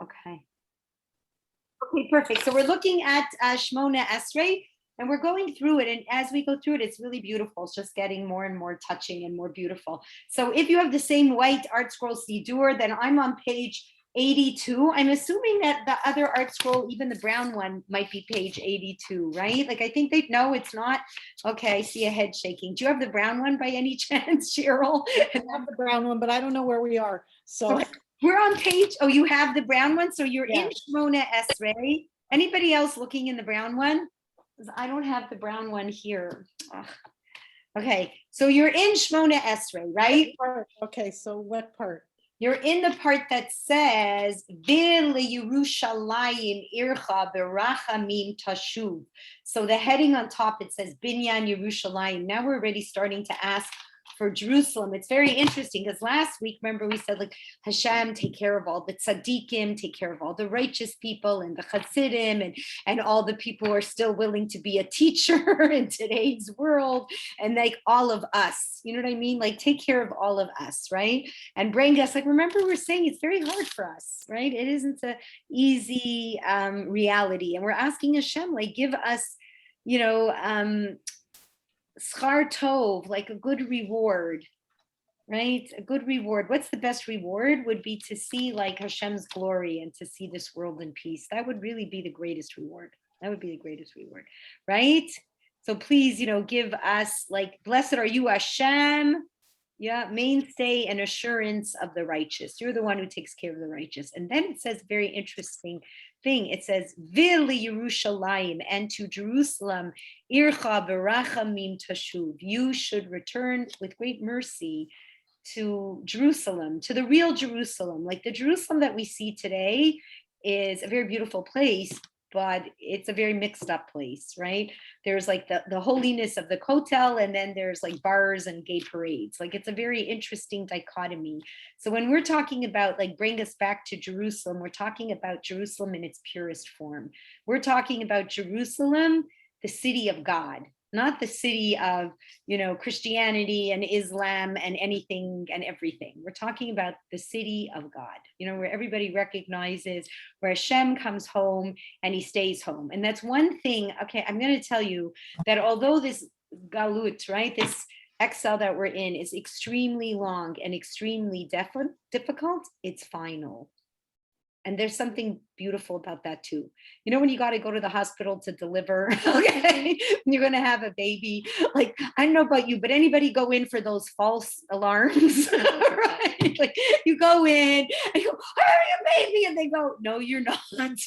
Okay. Okay, perfect. So we're looking at Shemona Esrei, and we're going through it. And as we go through it, it's really beautiful. It's just getting more and more touching and more beautiful. So if you have the same white art scroll Sidur, then I'm on page 82. I'm assuming that the other art scroll, even the brown one, might be page 82, right? Like I think they know it's not. Okay, I see a head shaking. Do you have the brown one by any chance, Cheryl? I have the brown one, but I don't know where we are. So okay. We're on page, oh, you have the brown one? So you're in Shemona Esrei. Anybody else looking in the brown one? I don't have the brown one here. Ugh. Okay, so you're in Shemona Esrei, right? Okay, so what part? You're in the part that says, Vil Yerushalayim ircha berachamim tashuv. So the heading on top, it says, Binyan Yerushalayim. Now we're already starting to ask for Jerusalem. It's very interesting because last week, remember, we said, like, Hashem, take care of all the tzaddikim, take care of all the righteous people and the chassidim and all the people who are still willing to be a teacher in today's world, and like all of us, you know what I mean? Like, take care of all of us, right? And bring us, like, remember, we're saying it's very hard for us, right? It isn't an easy reality. And we're asking Hashem, like, give us, you know, schar tov, like a good reward, right? A good reward. What's the best reward? Would be to see like Hashem's glory and to see this world in peace. That would really be the greatest reward. That would be the greatest reward, right? So please, you know, give us, like, blessed are you, Hashem, yeah, mainstay and assurance of the righteous. You're the one who takes care of the righteous. And then it says very interesting thing. It says, Vil Yerushalayim, and to Jerusalem, Ircha berachamim tashuv. You should return with great mercy to Jerusalem, to the real Jerusalem. Like the Jerusalem that we see today is a very beautiful place, but it's a very mixed up place, right? There's like the holiness of the Kotel, and then there's like bars and gay parades. Like it's a very interesting dichotomy. So when we're talking about like bring us back to Jerusalem, we're talking about Jerusalem in its purest form. We're talking about Jerusalem, the city of God, not the city of, you know, Christianity and Islam and anything and everything. We're talking about the city of God, you know, where everybody recognizes, where Hashem comes home and he stays home. And that's one thing. Okay, I'm going to tell you that although this galut, right, this exile that we're in is extremely long and extremely difficult, it's final. And there's something beautiful about that too. You know, when you got to go to the hospital to deliver, okay, you're going to have a baby. Like, I don't know about you, but anybody go in for those false alarms, right? Like you go in and you go, are you a baby? And they go, no, you're not. Right?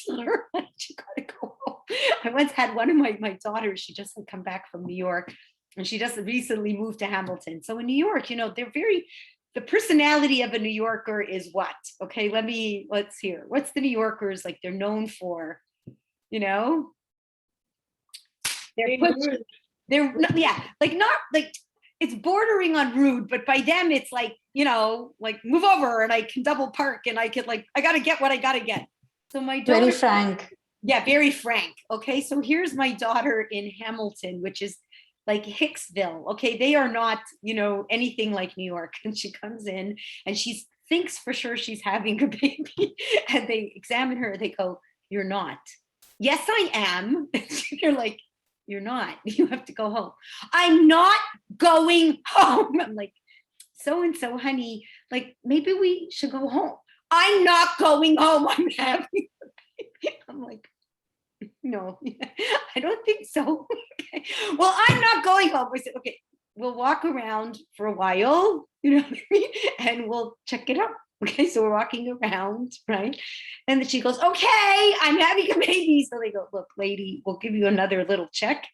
You got to go home. I once had one of my daughters, she just had come back from New York, and she just recently moved to Hamilton. So in New York, you know, the personality of a New Yorker is what? Okay, let's hear. What's the New Yorkers like? They're known for, you know, not like it's bordering on rude, but by them it's like, you know, like move over and I can double park and I can like, I got to get what I got to get. So my daughter, very frank. Yeah, very frank. Okay, so here's my daughter in Hamilton, which is like Hicksville. Okay, they are not, you know, anything like New York. And she comes in and she thinks for sure she's having a baby. And they examine her. They go, "You're not." "Yes, I am." You're like, "You're not. You have to go home." "I'm not going home." I'm like, "So and so, honey, like maybe we should go home." "I'm not going home. I'm having a baby." I'm like, no, I don't think so. Okay. "Well, I'm not going home." I said, "Okay, we'll walk around for a while, you know what I mean? And we'll check it out." Okay, so we're walking around, right? And then she goes, "Okay, I'm having a baby." So they go, "Look, lady, we'll give you another little check,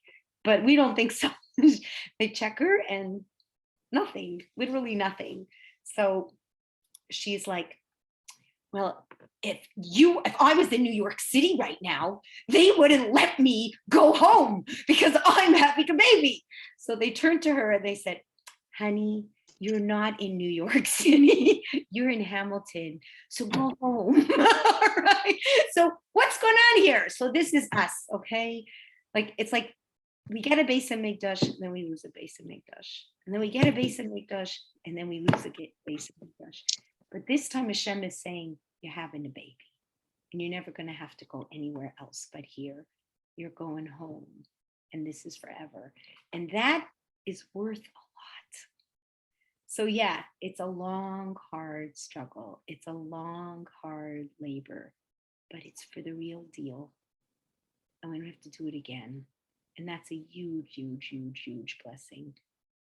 but we don't think so." They check her and nothing, literally nothing. So she's like, "Well, if I was in New York City right now, they wouldn't let me go home because I'm having a baby." So they turned to her and they said, "Honey, you're not in New York City. You're in Hamilton. So go home." All right. So what's going on here? So this is us, okay? Like, it's like we get a Beis HaMikdash, and then we lose a Beis HaMikdash. And then we get a Beis HaMikdash, and then we lose a Beis HaMikdash. But this time Hashem is saying, you're having a baby. and you're never going to have to go anywhere else but here. You're going home, and this is forever. And that is worth a lot. So yeah, it's a long, hard struggle. It's a long, hard labor, but it's for the real deal. And we don't have to do it again. And that's a huge, huge, huge, huge blessing.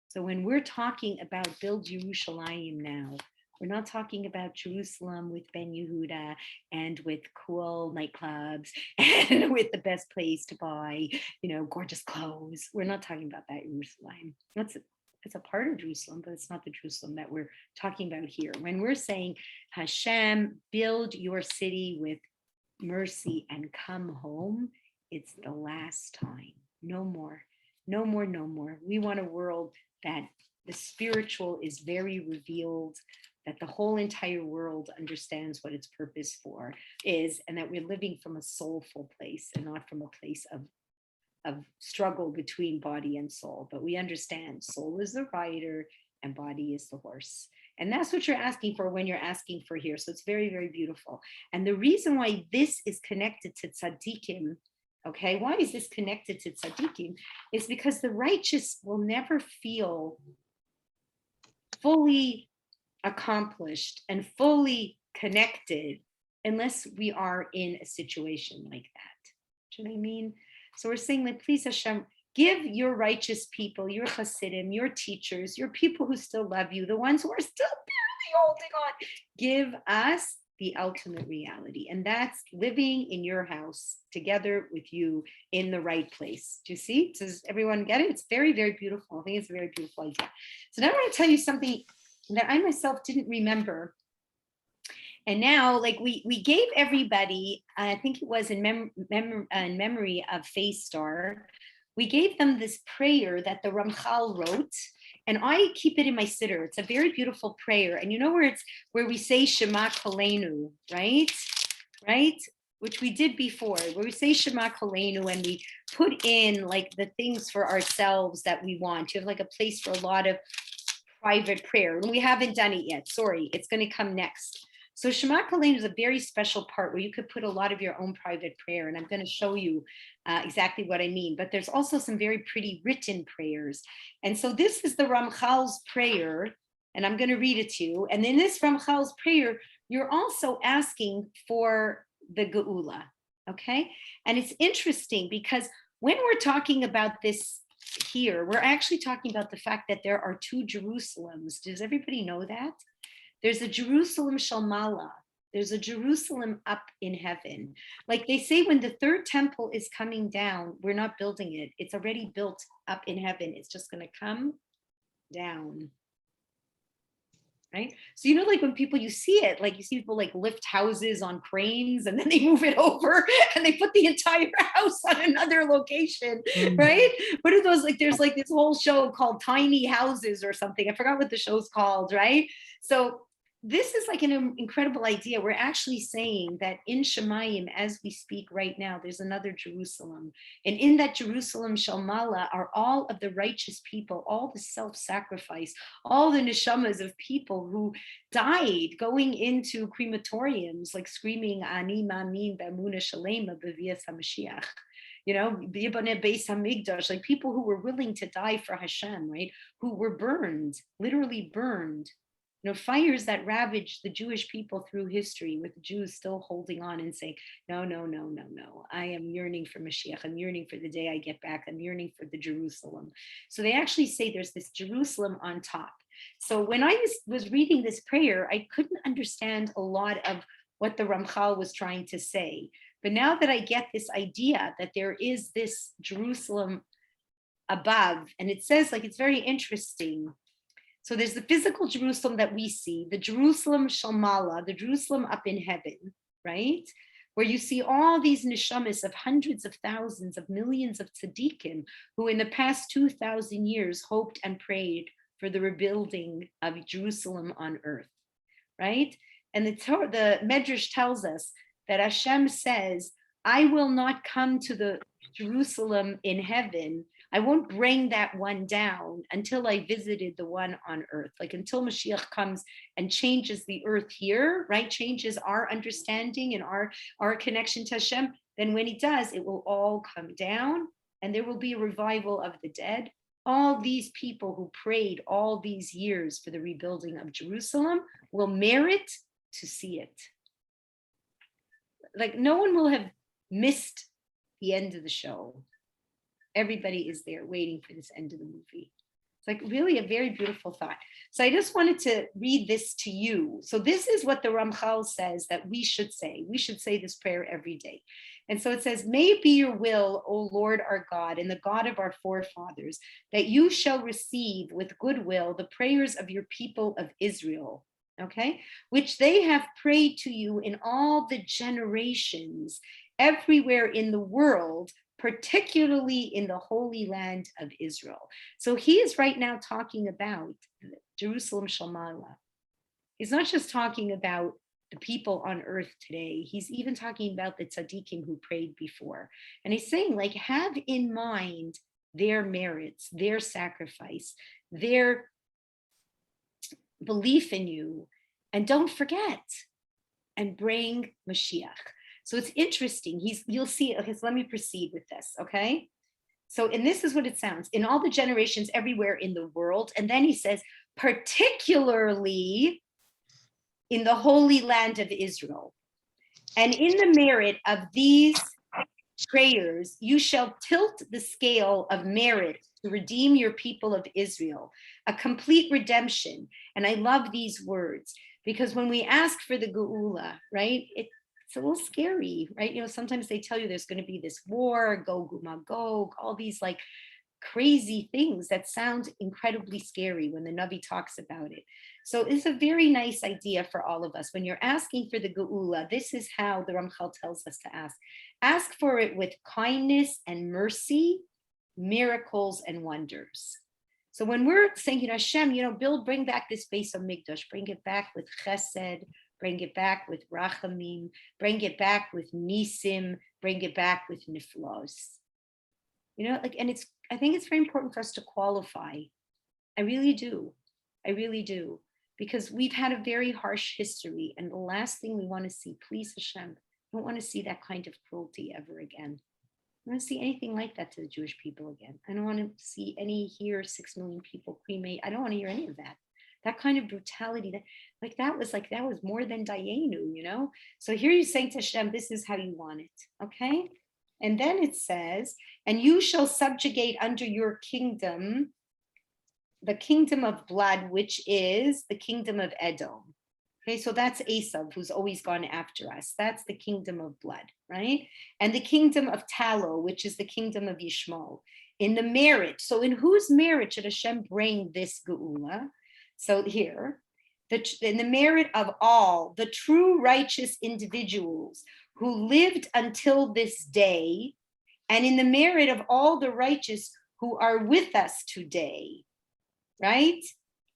So when we're talking about build Yerushalayim now, we're not talking about Jerusalem with Ben Yehuda and with cool nightclubs and with the best place to buy, gorgeous clothes. We're not talking about that Jerusalem. It's a part of Jerusalem, but it's not the Jerusalem that we're talking about here. When we're saying, Hashem, build your city with mercy and come home, it's the last time. No more, no more, no more. We want a world that the spiritual is very revealed, that the whole entire world understands what its purpose is, and that we're living from a soulful place and not from a place of struggle between body and soul. But we understand soul is the rider and body is the horse. And that's what you're asking for when you're asking for here. So it's very, very beautiful. And the reason why this is connected to tzaddikim, okay, why is this connected to tzaddikim? Is because the righteous will never feel fully accomplished and fully connected unless we are in a situation like that. Do you know what I mean? So we're saying, like, please Hashem, give your righteous people, your Hasidim, your teachers, your people who still love you, the ones who are still barely holding on, give us the ultimate reality. And that's living in your house together with you in the right place. Do you see? Does everyone get it? It's very, very beautiful. I think it's a very beautiful idea. So now I want to tell you something that I myself didn't remember. And now, like we gave everybody, I think it was in memory of Face Star, we gave them this prayer that the Ramchal wrote, and I keep it in my siddur. It's a very beautiful prayer, and you know where we say Shema Kolenu, right? Which we did before, where we say Shema Kolenu, and we put in like the things for ourselves that we want. You have like a place for a lot of private prayer, and we haven't done it yet. Sorry, it's going to come next. So Shema Kolenu is a very special part where you could put a lot of your own private prayer, and I'm going to show you exactly what I mean. But there's also some very pretty written prayers. And so this is the Ramchal's prayer, and I'm going to read it to you. And in this Ramchal's prayer, you're also asking for the Geula, okay? And it's interesting because when we're talking about this here, we're actually talking about the fact that there are two Jerusalems. Does everybody know that? There's a Jerusalem Shalmala. There's a Jerusalem up in heaven. Like they say, when the third temple is coming down, we're not building it. It's already built up in heaven. It's just going to come down. Right? So, like when you see it, like you see people like lift houses on cranes and then they move it over and they put the entire house on another location, right? What are those, like there's like this whole show called Tiny Houses or something. I forgot what the show's called, right? So this is like an incredible idea. We're actually saying that in Shemayim, as we speak right now, there's another Jerusalem. And in that Jerusalem Shalmala are all of the righteous people, all the self-sacrifice, all the neshamas of people who died going into crematoriums, like screaming, Ani Mamin B'Amuna Shalema B'Vias HaMashiach. Beis Hamikdash, like people who were willing to die for Hashem, right? Who were burned, literally burned. Fires that ravaged the Jewish people through history, with Jews still holding on and saying, no, I am yearning for Mashiach. I'm yearning for the day I get back. I'm yearning for the Jerusalem. So they actually say there's this Jerusalem on top. So when I was reading this prayer, I couldn't understand a lot of what the Ramchal was trying to say. But now that I get this idea that there is this Jerusalem above, and it says, like, it's very interesting. So there's the physical Jerusalem that we see, the Jerusalem Shalmala, the Jerusalem up in heaven, right? Where you see all these neshamas of hundreds of thousands of millions of tzaddikim who in the past 2,000 years hoped and prayed for the rebuilding of Jerusalem on earth, right? And the Medrash tells us that Hashem says, I will not come to the Jerusalem in heaven I won't bring that one down until I visited the one on earth. Like until Mashiach comes and changes the earth here, right? Changes our understanding and our connection to Hashem. Then when he does, it will all come down and there will be a revival of the dead. All these people who prayed all these years for the rebuilding of Jerusalem will merit to see it. Like no one will have missed the end of the show. Everybody is there waiting for this end of the movie. It's like really a very beautiful thought. So I just wanted to read this to you. So this is what the Ramchal says that we should say. We should say this prayer every day. And so it says, may it be your will, O Lord our God, and the God of our forefathers, that you shall receive with goodwill the prayers of your people of Israel, okay, which they have prayed to you in all the generations, everywhere in the world, particularly in the Holy Land of Israel. So he is right now talking about Jerusalem Shalmala. He's not just talking about the people on earth today. He's even talking about the tzaddikim who prayed before. And he's saying, like, have in mind their merits, their sacrifice, their belief in you, and don't forget, and bring Mashiach. So it's interesting. You'll see, okay, so let me proceed with this, okay? So, and this is what it sounds, in all the generations everywhere in the world. And then he says, particularly in the Holy Land of Israel. And in the merit of these prayers, you shall tilt the scale of merit to redeem your people of Israel, a complete redemption. And I love these words because when we ask for the Geula, right, it's a little scary, right? You know, sometimes they tell you there's going to be this war, Gog Magog, all these like crazy things that sound incredibly scary when the Navi talks about it. So it's a very nice idea for all of us. When you're asking for the Geula, this is how the Ramchal tells us to ask. Ask for it with kindness and mercy, miracles and wonders. So when we're saying, you know, Hashem, you know, bring back this base of Mikdash, bring it back with chesed, bring it back with rachamim, bring it back with nisim, bring it back with niflos. You know, like, and I think it's very important for us to qualify. I really do. I really do. Because we've had a very harsh history. And the last thing we want to see, please Hashem, I don't want to see that kind of cruelty ever again. I don't want to see anything like that to the Jewish people again. I don't want to see 6 million people cremate. I don't want to hear any of that. That kind of brutality, that was more than Dayenu, you know? So here you're saying to Hashem, this is how you want it, okay? And then it says, and you shall subjugate under your kingdom, the kingdom of blood, which is the kingdom of Edom. Okay, so that's Esav, who's always gone after us. That's the kingdom of blood, right? And the kingdom of Talo, which is the kingdom of Yishmael. In the merit, so in whose merit should Hashem bring this Geula? So here, in the merit of all the true righteous individuals who lived until this day, and in the merit of all the righteous who are with us today, right?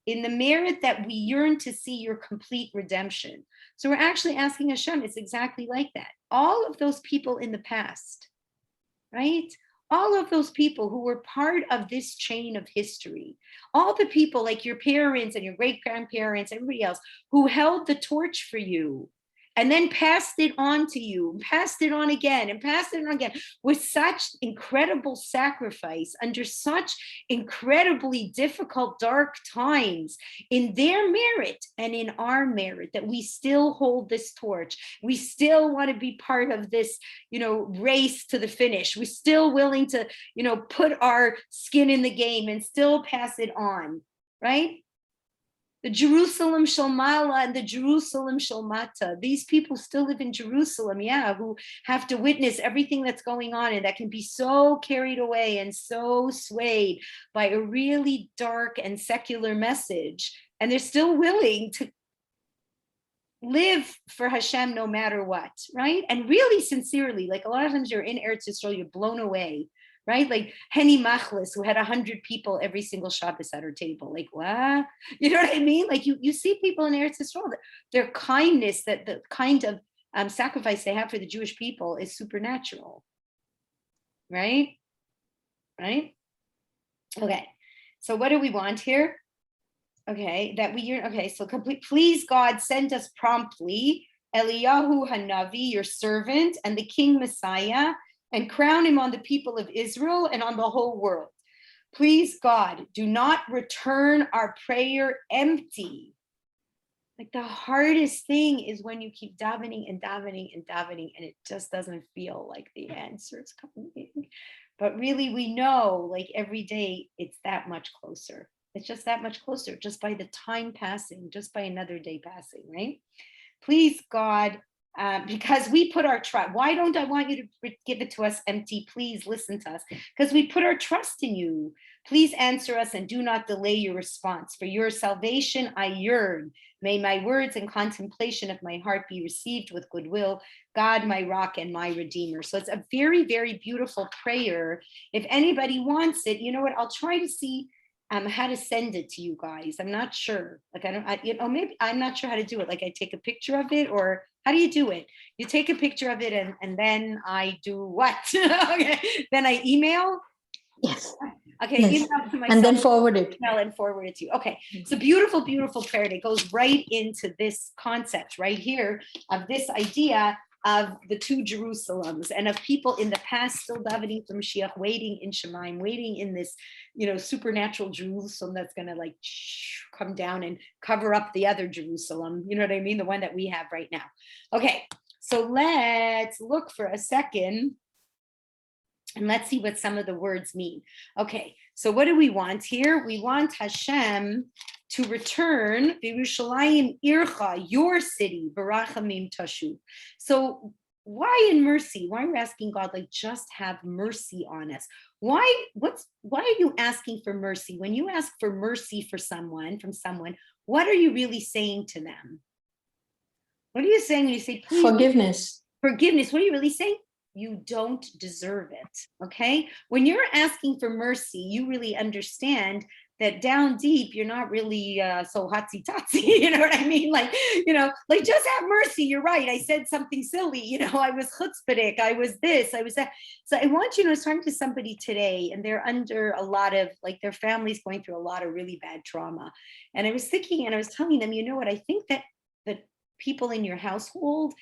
In the merit that we yearn to see your complete redemption. So we're actually asking Hashem, it's exactly like that. All of those people in the past, right? All of those people who were part of this chain of history, all the people like your parents and your great-grandparents, everybody else who held the torch for you and then passed it on to you, passed it on again and passed it on again with such incredible sacrifice under such incredibly difficult, dark times in their merit and in our merit that we still hold this torch. We still want to be part of this, you know, race to the finish. We're still willing to, you know, put our skin in the game and still pass it on, right? The Jerusalem Shalmala and the Jerusalem Shalmata. These people still live in Jerusalem, yeah, who have to witness everything that's going on and that can be so carried away and so swayed by a really dark and secular message. And they're still willing to live for Hashem no matter what, right? And really sincerely, like a lot of times you're in Eretz Yisrael, you're blown away, right? Like Henny Machlis, who had 100 people every single Shabbos at her table. Like, what? You know what I mean? Like you see people in Eretz Yisrael, their kindness, that the kind of sacrifice they have for the Jewish people is supernatural, right? Right? Okay, so what do we want here? Okay, so complete, please God, send us promptly Eliyahu Hanavi, your servant, and the King Messiah, and crown him on the people of Israel and on the whole world. Please God, do not return our prayer empty. Like the hardest thing is when you keep davening and davening and davening, and it just doesn't feel like the answer is coming. But really, we know like every day it's that much closer. It's just that much closer, just by the time passing, just by another day passing, right? Please, God, because we put our trust. Why don't I want you to give it to us empty? Please listen to us, because we put our trust in you. Please answer us and do not delay your response. For your salvation, I yearn. May my words and contemplation of my heart be received with goodwill. God, my rock and my redeemer. So it's a very, very beautiful prayer. If anybody wants it, you know what? I'll try to see how to send it to you guys. I'm not sure. Like maybe I'm not sure how to do it. Like I take a picture of it, or how do you do it? You take a picture of it and then I do what? Okay. Then I email. Yes. Okay, yes. email to myself and then forward it. And forward it to you. Okay, it's a beautiful, beautiful prayer that goes right into this concept right here of this idea of the two Jerusalems and of people in the past still davening for Mashiach, waiting in Shemaim, waiting in this, supernatural Jerusalem that's going to like come down and cover up the other Jerusalem. You know what I mean? The one that we have right now. Okay, so let's look for a second. And let's see what some of the words mean. Okay, so what do we want here? We want Hashem to return Yerushalayim Ircha, your city, Barachamim Tashuv. So why in mercy? Why are you asking God, like, just have mercy on us? Why are you asking for mercy? When you ask for mercy from someone, what are you really saying to them? What are you saying when you say, please? Forgiveness. Forgiveness. What are you really saying? You don't deserve it, okay? When you're asking for mercy, you really understand that down deep, you're not really so hotsy-totsy, you know what I mean? Like just have mercy, you're right, I said something silly, I was chutzpahdik, I was this, I was that. So I want you to, I was talking to somebody today, and they're under a lot of, like their family's going through a lot of really bad trauma. And I was thinking, and I was telling them, what, I think that the people in your household,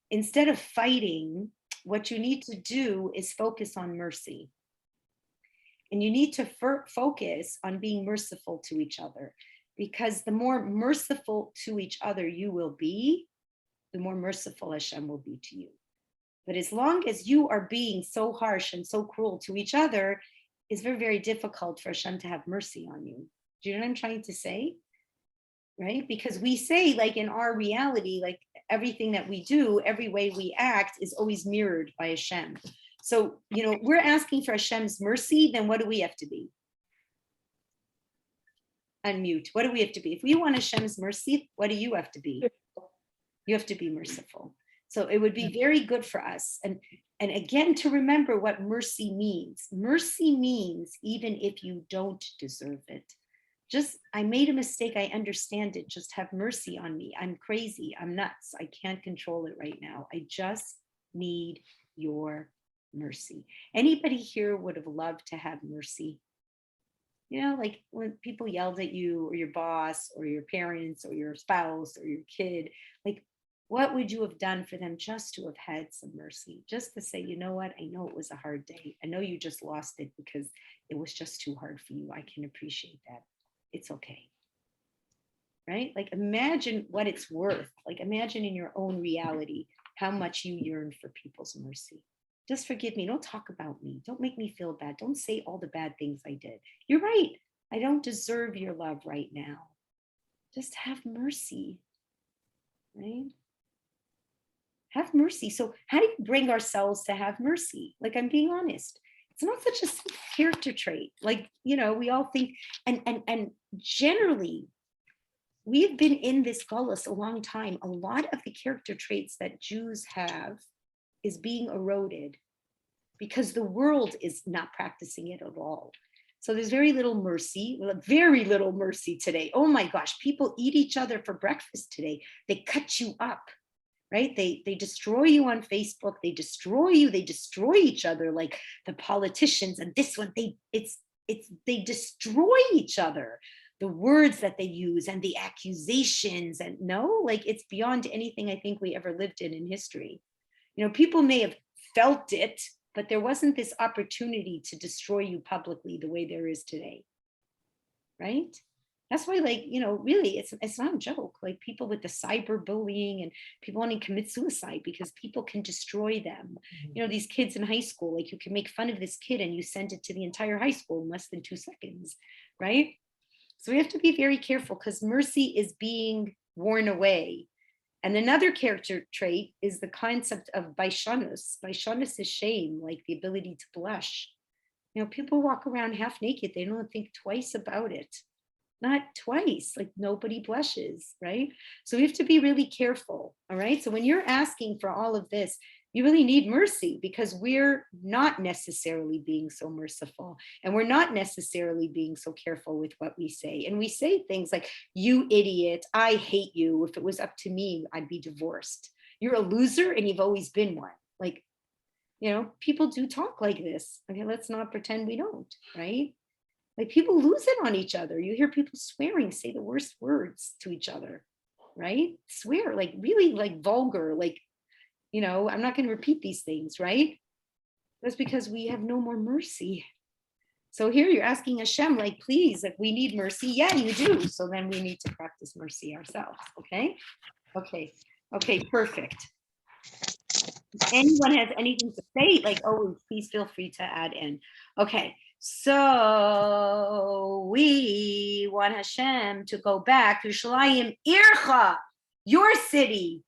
instead of fighting, what you need to do is focus on mercy. And you need to focus on being merciful to each other, because the more merciful to each other you will be, the more merciful Hashem will be to you. But as long as you are being so harsh and so cruel to each other, it's very, very difficult for Hashem to have mercy on you. Do you know what I'm trying to say? Right? Because we say, like, in our reality, like everything that we do, every way we act is always mirrored by Hashem. So, we're asking for Hashem's mercy, then what do we have to be? Unmute. What do we have to be? If we want Hashem's mercy, what do you have to be? You have to be merciful. So it would be very good for us. And again, to remember what mercy means. Mercy means even if you don't deserve it. Just, I made a mistake, I understand it. Just have mercy on me. I'm crazy, I'm nuts. I can't control it right now. I just need your mercy. Anybody here would have loved to have mercy? Like when people yelled at you, or your boss, or your parents, or your spouse, or your kid, like, what would you have done for them just to have had some mercy? Just to say, you know what, I know it was a hard day. I know you just lost it because it was just too hard for you. I can appreciate that. It's okay. Right? Like, imagine what it's worth. Like, imagine in your own reality how much you yearn for people's mercy. Just forgive me. Don't talk about me. Don't make me feel bad. Don't say all the bad things I did. You're right. I don't deserve your love right now. Just have mercy. Right? Have mercy. So how do you bring ourselves to have mercy? Like, I'm being honest. It's not such a character trait. Like, we all think, and generally, we have been in this gullus a long time. A lot of the character traits that Jews have is being eroded because the world is not practicing it at all. So there's very little mercy today. Oh my gosh, people eat each other for breakfast today. They cut you up. Right? They destroy you on Facebook. They destroy you. They destroy each other, like the politicians and this one. It's they destroy each other. The words that they use and the accusations, and no, like it's beyond anything I think we ever lived in history. People may have felt it, but there wasn't this opportunity to destroy you publicly the way there is today. Right? That's why, really, it's not a joke. Like people with the cyberbullying and people wanting to commit suicide because people can destroy them. These kids in high school, like you can make fun of this kid and you send it to the entire high school in less than 2 seconds, right? So we have to be very careful because mercy is being worn away. And another character trait is the concept of baishanus. Baishanus is shame, like the ability to blush. People walk around half naked. They don't think twice about it. Not twice, like nobody blushes, right? So we have to be really careful, all right? So when you're asking for all of this, you really need mercy because we're not necessarily being so merciful and we're not necessarily being so careful with what we say. And we say things like, you idiot, I hate you. If it was up to me, I'd be divorced. You're a loser and you've always been one. Like, people do talk like this. Okay, let's not pretend we don't, right? Like people lose it on each other. You hear people swearing, say the worst words to each other, right? Swear, like really like vulgar, like, I'm not going to repeat these things, right? That's because we have no more mercy. So here you're asking Hashem, like, please, if we need mercy, yeah, you do. So then we need to practice mercy ourselves, okay? Okay, perfect. If anyone has anything to say, like, oh, please feel free to add in. Okay, so we want Hashem to go back to Yerushalayim Ircha, your city,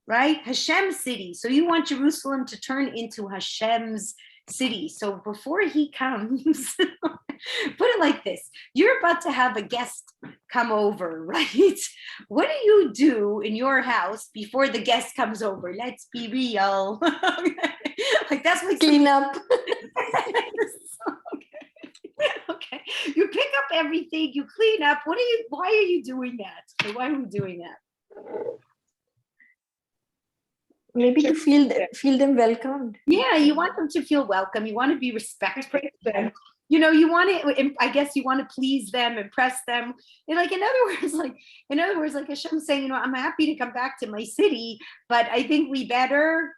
right? Hashem's city. So you want Jerusalem to turn into Hashem's city. So before he comes, put it like this, you're about to have a guest come over, right? What do you do in your house before the guest comes over? Let's be real. Like that's what Clean up. Okay. You pick up everything, you clean up. Why are you doing that? Why are we doing that? Maybe to feel them welcomed. Yeah, you want them to feel welcome. You want to be respectful. You want to, I guess you want to please them, impress them. And in other words, like Hashem saying, I'm happy to come back to my city, but I think we better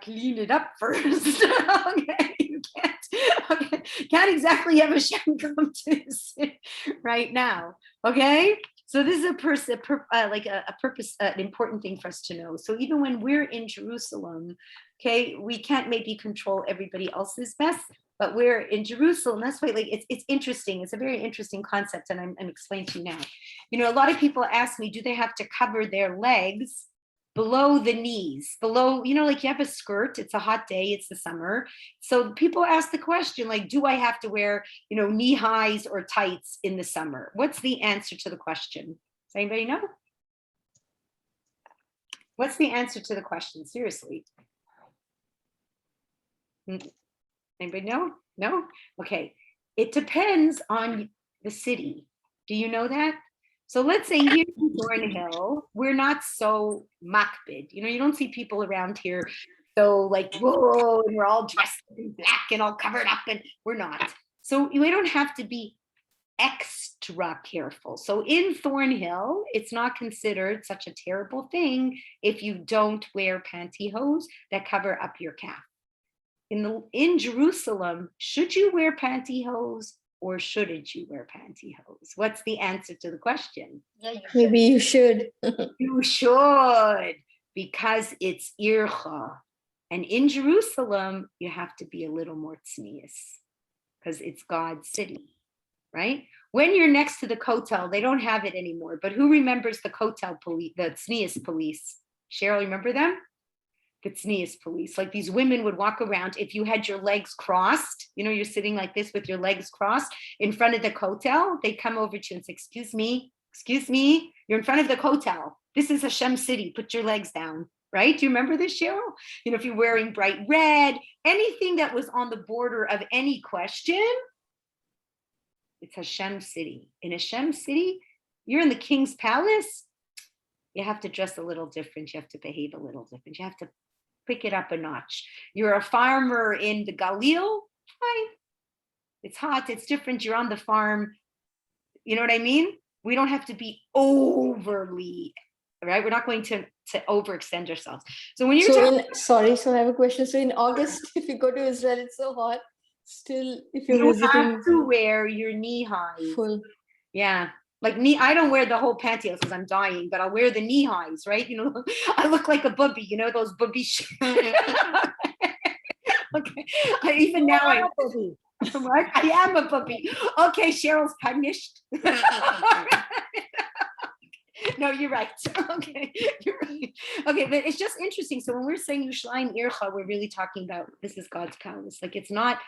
clean it up first. Okay, you can't exactly have Hashem come to the city right now. Okay. So this is an important thing for us to know. So even when we're in Jerusalem, okay, we can't maybe control everybody else's mess, but we're in Jerusalem. That's why, it's interesting. It's a very interesting concept, and I'm explaining to you now. A lot of people ask me, do they have to cover their legs below the knees, below, like you have a skirt, it's a hot day, it's the summer. So people ask the question, like, do I have to wear, knee highs or tights in the summer? What's the answer to the question? Does anybody know? What's the answer to the question? Seriously. Anybody know? No? Okay. It depends on the city. Do you know that? So let's say here in Thornhill, we're not so makbid. You don't see people around here so like, whoa, and we're all dressed in black and all covered up, and we're not. So we don't have to be extra careful. So in Thornhill, it's not considered such a terrible thing if you don't wear pantyhose that cover up your calf. In Jerusalem, should you wear pantyhose? Or shouldn't you wear pantyhose? What's the answer to the question? Yeah, maybe you should. You should, because it's Ircha. And in Jerusalem, you have to be a little more tznius, because it's God's city, right? When you're next to the Kotel, they don't have it anymore. But who remembers the Kotel police, the tznius police? Cheryl, remember them? The tznius police, like these women would walk around. If you had your legs crossed, you're sitting like this with your legs crossed in front of the Kotel, they'd come over to you and say, excuse me, you're in front of the Kotel. This is Hashem city, put your legs down, right? Do you remember this, Cheryl? If you're wearing bright red, anything that was on the border of any question, it's Hashem city. In Hashem city, you're in the king's palace, you have to dress a little different, you have to behave a little different, you have to pick it up a notch. You're a farmer in the Galil, Fine. It's hot, it's different, you're on the farm. You know what I mean? We don't have to be overly, right? We're not going to overextend ourselves. So when you're so I have a question. So in August, if you go to Israel, it's so hot. Still, if you're you visiting have to wear your knee highs. full. Yeah. Like I don't wear the whole pantyhose because I'm dying, but I'll wear the knee highs, right? You know, I look like a bubby, you know, those bubby. Okay. Even now I what? I am a puppy. Okay, Cheryl's punished. No, you're right. Okay, you're right. Okay, but it's just interesting. So when we're saying Yushalayim Ircha, we're really talking about this is God's palace. Like it's not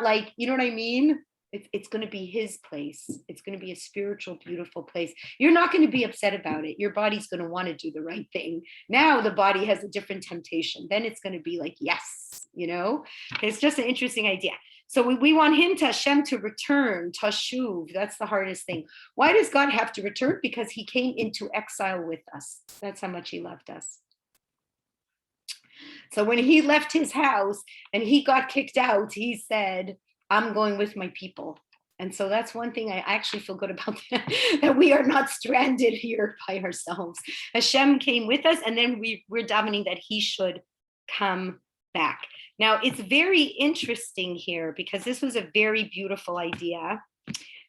like, you know what I mean? It's going to be his place. It's going to be a spiritual, beautiful place. You're not going to be upset about it. Your body's going to want to do the right thing. Now the body has a different temptation. Then it's going to be like, yes, you know, it's just an interesting idea. So we want him to Hashem to return, tashuv. That's the hardest thing. Why does God have to return? Because he came into exile with us. That's how much he loved us. So when he left his house and he got kicked out, he said, I'm going with my people. And so that's one thing I actually feel good about, that we are not stranded here by ourselves. Hashem came with us, and then we're davening that he should come back. Now, it's very interesting here because this was a very beautiful idea.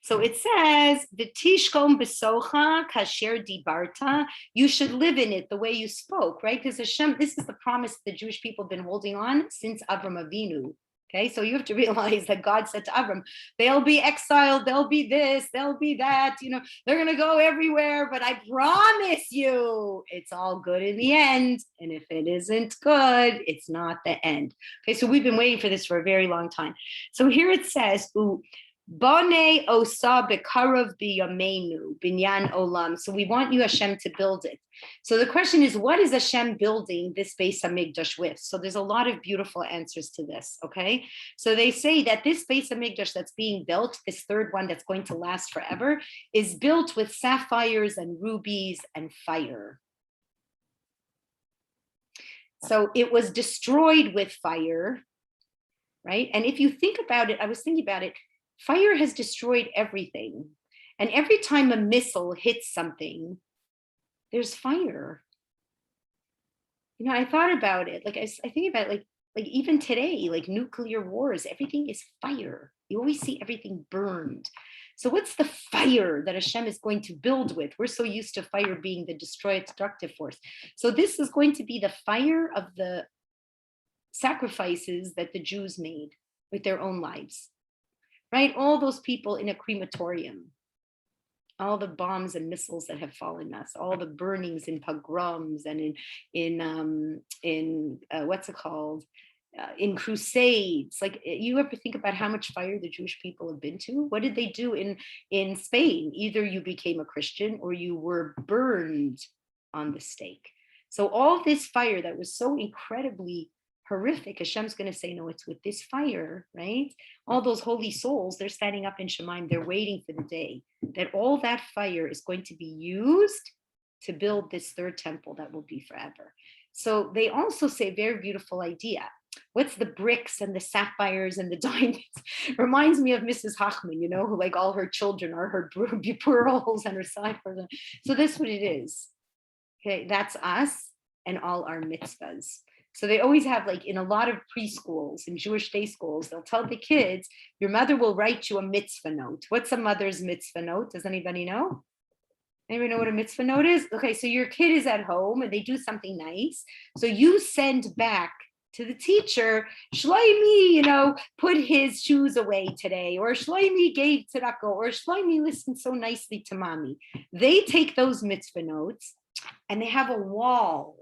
So it says, "V'tishkom besocha kasher dibarta." You should live in it the way you spoke, right? Because Hashem, this is the promise the Jewish people have been holding on since Avram Avinu. Okay, so you have to realize that God said to Avram, they'll be exiled, they'll be this, they'll be that, you know, they're going to go everywhere, but I promise you, it's all good in the end. And if it isn't good, it's not the end. Okay, so we've been waiting for this for a very long time. So here it says, Bone osa bekarav biyamenu binyan olam. So we want you, Hashem, to build it. So the question is, what is Hashem building this Beis Hamikdash with? So there's a lot of beautiful answers to this, okay? So they say that this Beis Hamikdash that's being built, this third one that's going to last forever, is built with sapphires and rubies and fire. So it was destroyed with fire, right? And if you think about it, I was thinking about it, fire has destroyed everything. And every time a missile hits something, there's fire. You know, I thought about it. Like I think about it, like even today, like nuclear wars, everything is fire. You always see everything burned. So what's the fire that Hashem is going to build with? We're so used to fire being the destructive force. So this is going to be the fire of the sacrifices that the Jews made with their own lives. Right? All those people in a crematorium, all the bombs and missiles that have fallen us, all the burnings in pogroms and in what's it called? In crusades. Like, you ever think about how much fire the Jewish people have been to? What did they do in Spain? Either you became a Christian or you were burned on the stake. So all this fire that was so incredibly horrific, Hashem's going to say, no, it's with this fire, right? All those holy souls, they're standing up in Shemaim, they're waiting for the day that all that fire is going to be used to build this third temple that will be forever. So they also say a very beautiful idea. What's the bricks and the sapphires and the diamonds? Reminds me of Mrs. Hochman, you know, who like all her children are her pearls and her sapphires. So this is what it is. Okay, that's us and all our mitzvahs. So they always have, like in a lot of preschools and Jewish day schools, they'll tell the kids, your mother will write you a mitzvah note. What's a mother's mitzvah note? Does anybody know? Anybody know what a mitzvah note is? Okay, so your kid is at home and they do something nice. So you send back to the teacher, Shloimi, you know, put his shoes away today, or Shloimi gave tzedakah, or Shloimi listened so nicely to mommy. They take those mitzvah notes and they have a wall.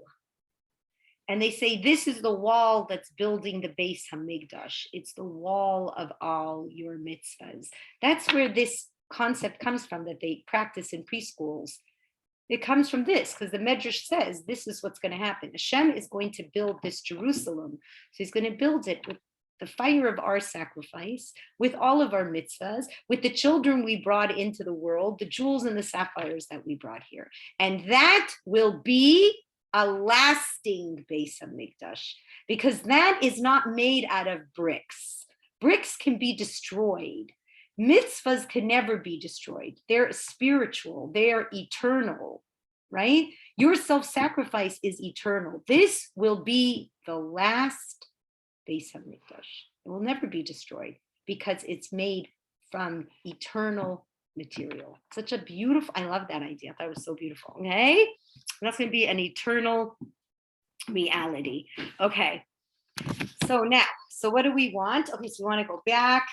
And they say, this is the wall that's building the Beis Hamikdash. It's the wall of all your mitzvahs. That's where this concept comes from that they practice in preschools. It comes from this, because the Medrash says this is what's going to happen. Hashem is going to build this Jerusalem. So he's going to build it with the fire of our sacrifice, with all of our mitzvahs, with the children we brought into the world, the jewels and the sapphires that we brought here. And that will be a lasting Beis Hamikdash, because that is not made out of bricks. Bricks can be destroyed. Mitzvahs can never be destroyed. They're spiritual, they're eternal, right? Your self-sacrifice is eternal. This will be the last Beis HaMikdash. It will never be destroyed because it's made from eternal material. Such a beautiful, I love that idea. I thought it was so beautiful. Okay. That's going to be an eternal reality. Okay. So now, so what do we want? Okay, so we want to go back.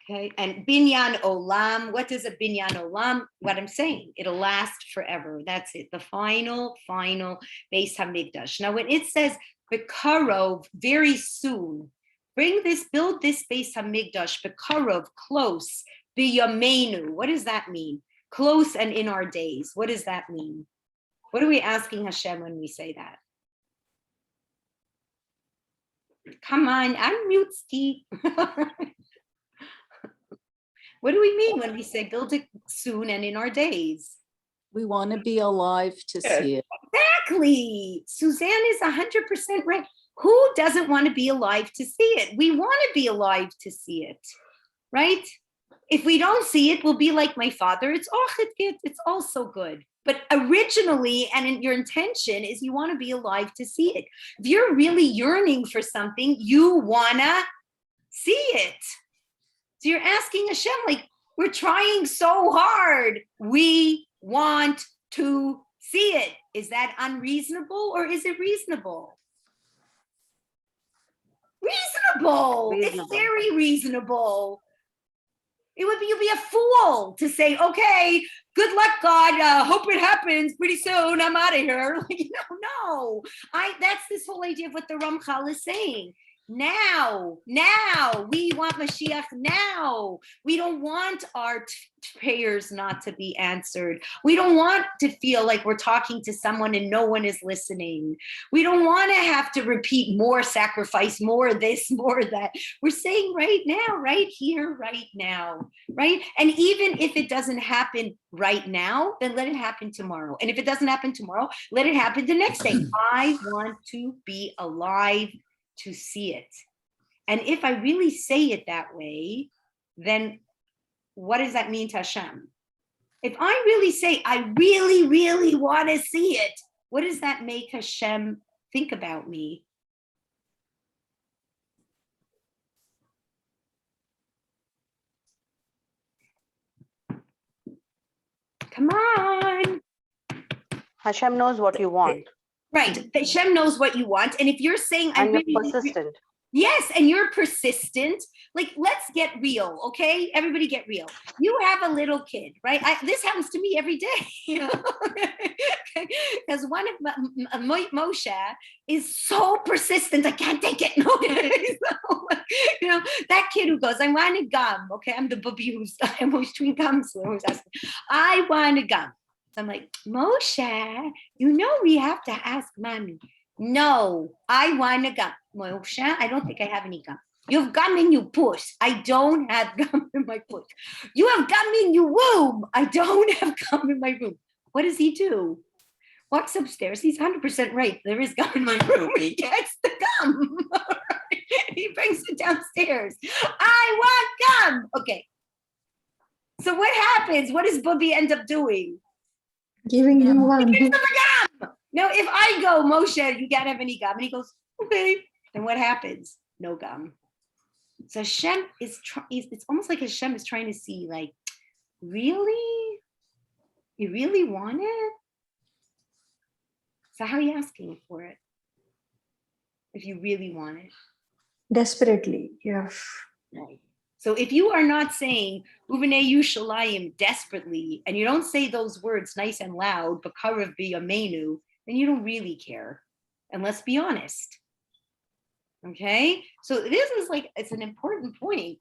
Okay, and binyan olam. What is a binyan olam? What I'm saying, it'll last forever. That's it. The final Beis HaMikdash. Now, when it says bekarov, very soon, build this Beis HaMikdash, bekarov, close, biyamenu. What does that mean? Close and in our days. What does that mean? What are we asking Hashem when we say that? Come on, unmute Steve. What do we mean when we say build it soon and in our days? We want to be alive to see it. Exactly. Suzanne is 100% right. Who doesn't want to be alive to see it? We want to be alive to see it, right? If we don't see it, we'll be like my father. It's all so good. But originally, and in your intention is you want to be alive to see it. If you're really yearning for something, you want to see it. So you're asking Hashem, like, we're trying so hard. We want to see it. Is that unreasonable or is it reasonable? Reasonable. It's very reasonable. You'd be a fool to say, okay, good luck, God. Hope it happens pretty soon. I'm out of here. No. That's this whole idea of what the Ramchal is saying. Now, we want Mashiach now. We don't want our prayers not to be answered. We don't want to feel like we're talking to someone and no one is listening. We don't want to have to repeat more sacrifice, more this, more that. We're saying right now, right here, right now, right? And even if it doesn't happen right now, then let it happen tomorrow. And if it doesn't happen tomorrow, let it happen the next day. I want to be alive to see it. And if I really say it that way, then what does that mean to Hashem? If I really say, I really, really want to see it, what does that make Hashem think about me? Come on. Hashem knows what you want. Right. Hashem knows what you want. And if you're saying, and you're persistent. Yes, and you're persistent. Like, let's get real, okay? Everybody get real. You have a little kid, right? This happens to me every day, because one of Moshe is so persistent. I can't take it. That kid who goes, I want a gum. Okay, I'm the bubby I'm always chewing gums. So always asking, I want a gum. So I'm like, Moshe, we have to ask mommy. No, I want a gum. Moshe, I don't think I have any gum. You have gum in your puss. I don't have gum in my puss. You have gum in your womb. I don't have gum in my room. What does he do? Walks upstairs. He's 100% right. There is gum in my room. He gets the gum. He brings it downstairs. I want gum. Okay. So what happens? What does Bubby end up doing? Giving him one. He gives him a gum. Now, if I go, Moshe, you can't have any gum. And he goes, okay. Then what happens? No gum. So Hashem it's almost like Hashem is trying to see, like, really? You really want it? So how are you asking for it? If you really want it? Desperately, yeah. Right. So if you are not saying Uvenei Yushalayim desperately, and you don't say those words nice and loud, Bakarav b'Yameinu, then you don't really care. And let's be honest. Okay? So this is it's an important point,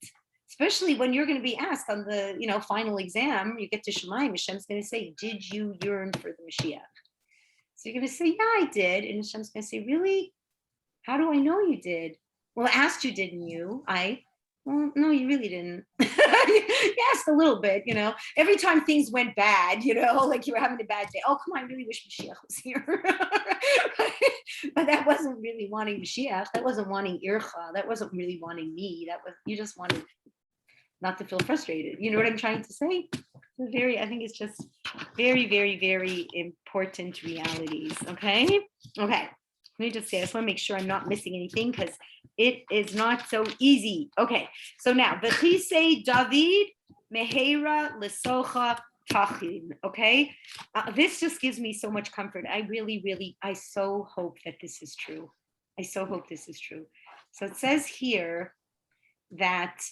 especially when you're going to be asked on the final exam. You get to Shemayim, Hashem's going to say, did you yearn for the Mashiach? So you're going to say, yeah, I did. And Hashem's going to say, really? How do I know you did? Well, I asked you, didn't you? Well, no, you really didn't. You asked a little bit, every time things went bad, like you were having a bad day. Oh, come on, I really wish Mashiach was here. But that wasn't really wanting Mashiach. That wasn't wanting Ircha. That wasn't really wanting me. You just wanted not to feel frustrated. You know what I'm trying to say? I think it's just very, very, very important realities. Okay. Let me just say, I just want to make sure I'm not missing anything because it is not so easy. Okay. So now, V'chisei David Mehera Lesocha Tachin. Okay. This just gives me so much comfort. I so hope that this is true. So it says here that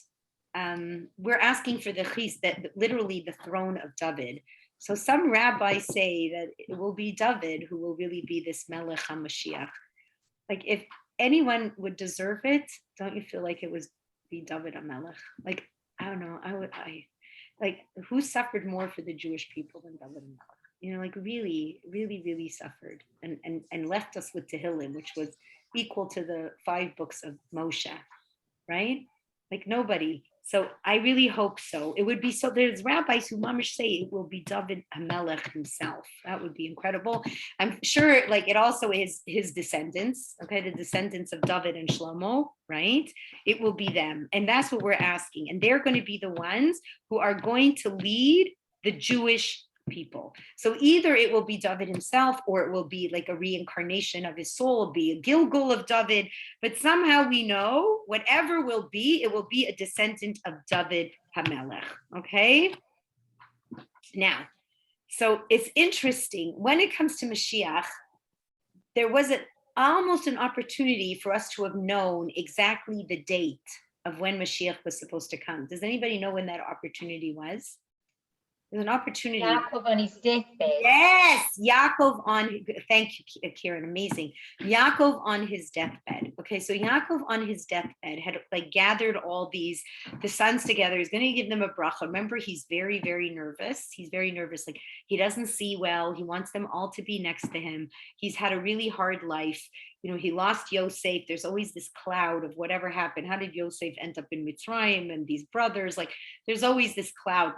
we're asking for the chis, that literally the throne of David. So some rabbis say that it will be David who will really be this Melech HaMashiach. Like if anyone would deserve it, don't you feel like it was be David HaMelech? Like, I don't know, who suffered more for the Jewish people than David HaMelech? Like really, really, really suffered and left us with Tehillim, which was equal to the 5 books of Moshe, right? Like nobody. So I really hope so. It would be so. There's rabbis who mamish say it will be David HaMelech himself. That would be incredible. I'm sure it also is his descendants, okay, the descendants of David and Shlomo, right? It will be them. And that's what we're asking. And they're going to be the ones who are going to lead the Jewish people. So either it will be David himself, or it will be like a reincarnation of his soul, be a Gilgul of David. But somehow we know whatever will be, it will be a descendant of David HaMelech. Okay. Now, so it's interesting when it comes to Mashiach, there was almost an opportunity for us to have known exactly the date of when Mashiach was supposed to come. Does anybody know when that opportunity was? There's an opportunity. Yaakov on his deathbed. Yes, Yaakov thank you, Kieran, amazing. Yaakov on his deathbed. Okay, so Yaakov on his deathbed had gathered all the sons together. He's going to give them a bracha. Remember, he's very, very nervous. He's very nervous. Like he doesn't see well. He wants them all to be next to him. He's had a really hard life. He lost Yosef. There's always this cloud of whatever happened. How did Yosef end up in Mitzrayim and these brothers? There's always this cloud,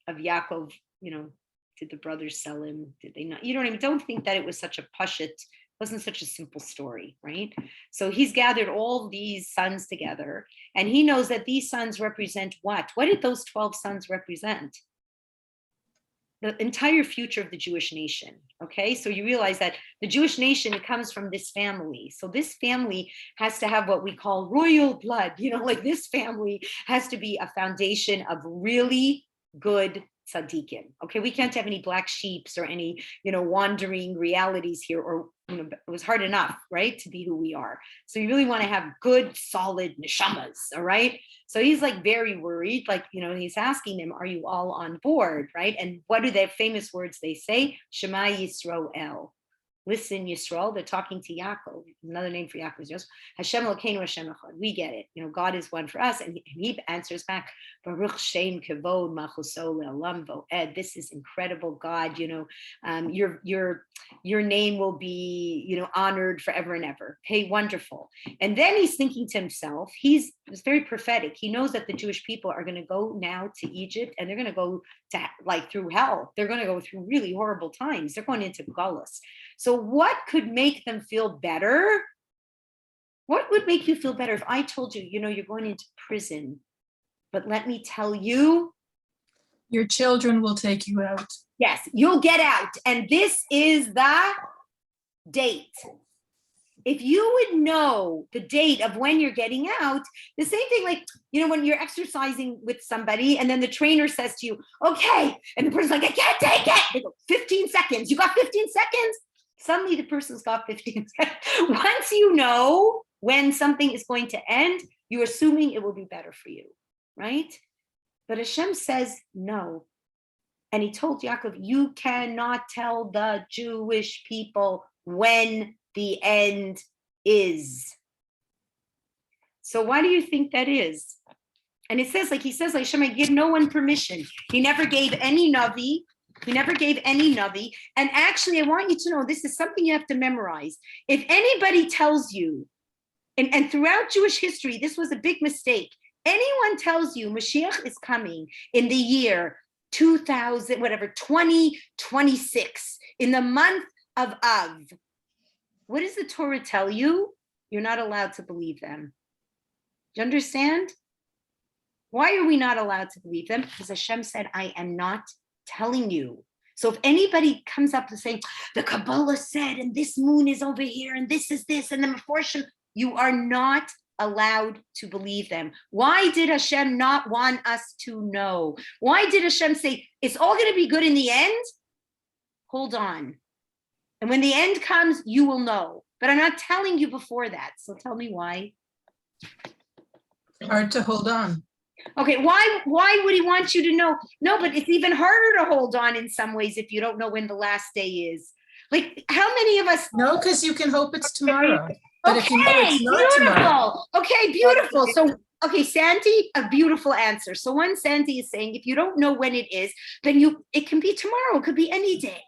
of Yaakov, did the brothers sell him? Did they not? Don't think that it was such a pashut, wasn't such a simple story, right? So he's gathered all these sons together, and he knows that these sons represent what? What did those 12 sons represent? The entire future of the Jewish nation, okay? So you realize that the Jewish nation comes from this family. So this family has to have what we call royal blood, this family has to be a foundation of really good tzaddikim. Okay, we can't have any black sheeps or any, wandering realities here, or it was hard enough, right, to be who we are. So you really want to have good, solid neshamas, all right? So he's very worried, he's asking them, are you all on board, right? And what are the famous words they say? Shema Yisroel. Listen, Yisrael, they're talking to Yaakov. Another name for Yaakov is Yosef. Hashem Elokeinu Hashem Echad. We get it. God is one for us. And he answers back, Baruch Shem Kevod Machuso Le'olam Vo'ed. This is incredible, God. Your name will be, honored forever and ever. Hey, wonderful. And then he's thinking to himself, it's very prophetic. He knows that the Jewish people are going to go now to Egypt, and they're going to go to through hell. They're going to go through really horrible times. They're going into Galus. So what could make them feel better? What would make you feel better if I told you, you're going into prison, but let me tell you, your children will take you out. Yes, you'll get out. And this is the date. If you would know the date of when you're getting out, the same thing, when you're exercising with somebody and then the trainer says to you, okay, and the person's like, I can't take it. They go, 15 seconds. You got 15 seconds? Suddenly the person's got 15 seconds. Once you know when something is going to end, you're assuming it will be better for you, right? But Hashem says no. And he told Yaakov, you cannot tell the Jewish people when the end is. So why do you think that is? And it says, Hashem, I give no one permission. He never gave any Navi. And actually, I want you to know, this is something you have to memorize. If anybody tells you, and throughout Jewish history, this was a big mistake. anyone tells you Mashiach is coming in the year 2000, whatever, 2026, in the month of Av, what does the Torah tell you? You're not allowed to believe them. Do you understand? Why are we not allowed to believe them? Because Hashem said, I am not telling you. So if anybody comes up and saying, the Kabbalah said, and this moon is over here, and this is this, and the Meforshim, you are not allowed to believe them. Why did Hashem not want us to know? Why did Hashem say, it's all going to be good in the end? Hold on. And when the end comes, you will know. But I'm not telling you before that. So tell me why. Hard to hold on. Okay, why would he want you to know? No, but it's even harder to hold on in some ways if you don't know when the last day is. Like, how many of us? No, because you can hope it's tomorrow. But if you know Okay, it's not tomorrow. beautiful. Okay, beautiful. So, okay, Sandy, a beautiful answer. So one Sandy is saying, if you don't know when it is, then it can be tomorrow. It could be any day.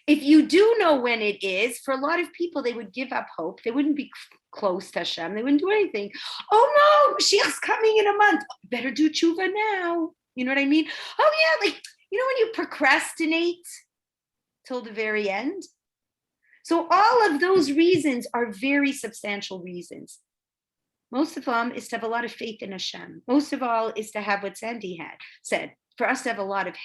If you do know when it is, for a lot of people, they would give up hope. They wouldn't be close to Hashem. They wouldn't do anything. Oh no, Mashiach's coming in a month. Better do tshuva now. You know what I mean? Oh yeah, like, you know when you procrastinate till the very end? So all of those reasons are very substantial reasons. Most of them is to have a lot of faith in Hashem. Most of all is to have what Sandy had said, for us to have a lot of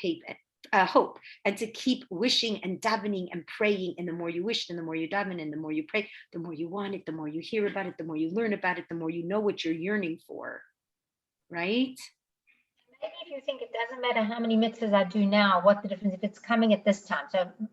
hope, and to keep wishing and davening and praying. And the more you wish and the more you daven and the more you pray, the more you want it, the more you hear about it, the more you learn about it, the more you know what you're yearning for, right? Maybe if you think it doesn't matter how many mitzvahs I do now, what the difference if it's coming at this time.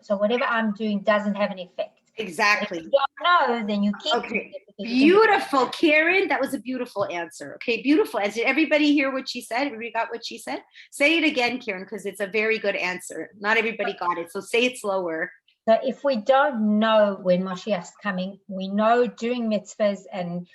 So whatever I'm doing doesn't have an effect. Exactly. If you don't know, then you keep doing Okay. it because you Beautiful, Karen. That was a beautiful answer. Okay, beautiful. Did everybody hear what she said? Everybody got what she said? Say it again, Karen, because it's a very good answer. Not everybody got it, so say it slower. So if we don't know when Moshiach's coming, we know doing mitzvahs and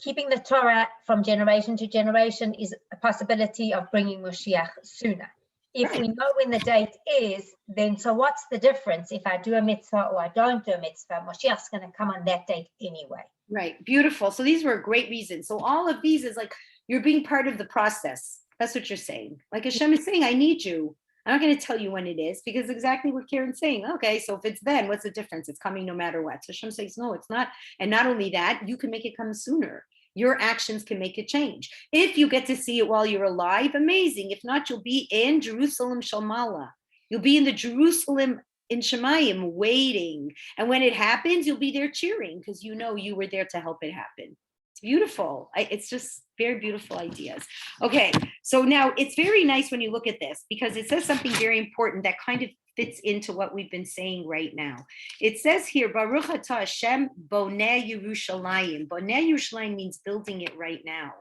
keeping the Torah from generation to generation is a possibility of bringing Moshiach sooner. If we know when the date is, then so what's the difference if I do a mitzvah or I don't do a mitzvah? Moshiach's going to come on that date anyway. Right, beautiful. So these were great reasons. So all of these is like you're being part of the process. That's what you're saying. Like Hashem is saying, I need you. I'm not going to tell you when it is because exactly what Karen's saying. Okay, so if it's then, what's the difference? It's coming no matter what. So Hashem says, no, it's not. And not only that, you can make it come sooner. Your actions can make a change. If you get to see it while you're alive, amazing. If not, you'll be in Jerusalem Shalmala. You'll be in the Jerusalem in Shemayim waiting. And when it happens, you'll be there cheering because you know you were there to help it happen. It's beautiful. It's just very beautiful ideas. Okay, so now it's very nice when you look at this because it says something very important that kind of fits into what we've been saying right now. It says here, Baruch Atah Hashem Boneh Yerushalayim. Boneh Yerushalayim means building it right now.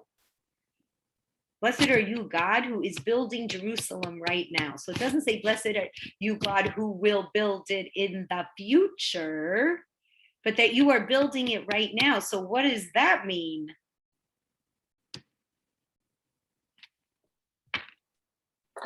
Blessed are you, God, who is building Jerusalem right now. So it doesn't say, blessed are you, God, who will build it in the future, but that you are building it right now. So what does that mean?